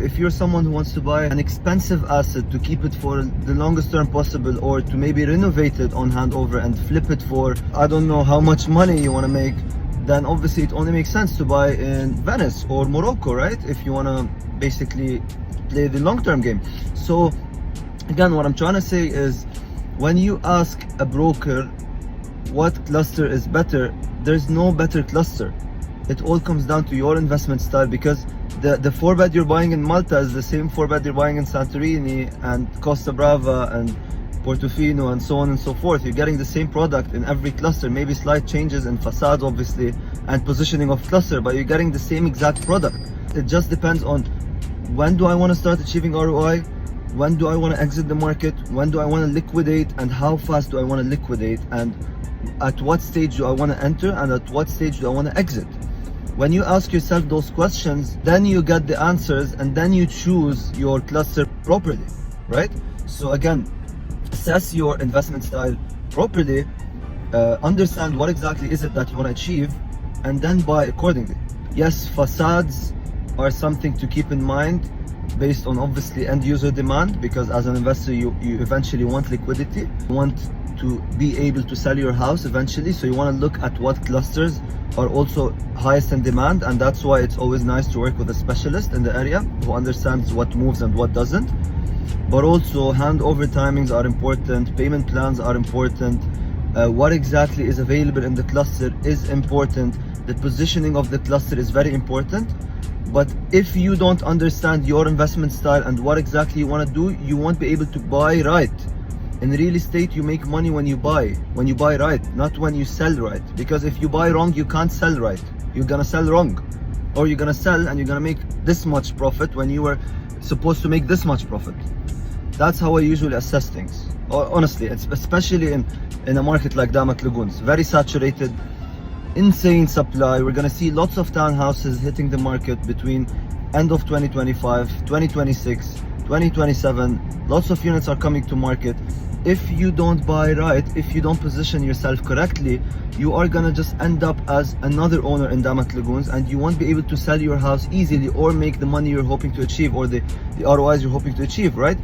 if you're someone who wants to buy an expensive asset to keep it for the longest term possible, or to maybe renovate it on handover and flip it for I don't know how much money you want to make, then obviously it only makes sense to buy in Venice or Morocco, right? If you want to basically play the long-term game. So again, what I'm trying to say is, when you ask a broker what cluster is better, there's no better cluster. It all comes down to your investment style, because the 4-bed you're buying in Malta is the same 4-bed you're buying in Santorini and Costa Brava and Portofino and so on and so forth. You're getting the same product in every cluster, maybe slight changes in facade obviously and positioning of cluster, but you're getting the same exact product. It just depends on, when do I want to start achieving ROI, when do I want to exit the market, when do I want to liquidate, and how fast do I want to liquidate, and at what stage do I want to enter, and at what stage do I want to exit. When you ask yourself those questions, then you get the answers, and then you choose your cluster properly, right? So again, assess your investment style properly, understand what exactly is it that you want to achieve, and then buy accordingly. Yes, facades are something to keep in mind based on obviously end user demand, because as an investor you eventually want liquidity, you want to be able to sell your house eventually, so you want to look at what clusters are also highest in demand, and that's why it's always nice to work with a specialist in the area who understands what moves and what doesn't. But also handover timings are important, payment plans are important, what exactly is available in the cluster is important, the positioning of the cluster is very important. But if you don't understand your investment style and what exactly you want to do, you won't be able to buy right. In real estate, you make money when you buy right, not when you sell right. Because if you buy wrong, you can't sell right. You're gonna sell wrong, or you're gonna sell and you're gonna make this much profit when you were supposed to make this much profit. That's how I usually assess things. Honestly, it's especially in a market like Damat Lagoons, very saturated, insane supply. We're gonna see lots of townhouses hitting the market between end of 2025, 2026, 2027. Lots of units are coming to market. If you don't buy right, if you don't position yourself correctly, you are gonna just end up as another owner in Damat Lagoons, and you won't be able to sell your house easily or make the money you're hoping to achieve, or the ROIs you're hoping to achieve, right?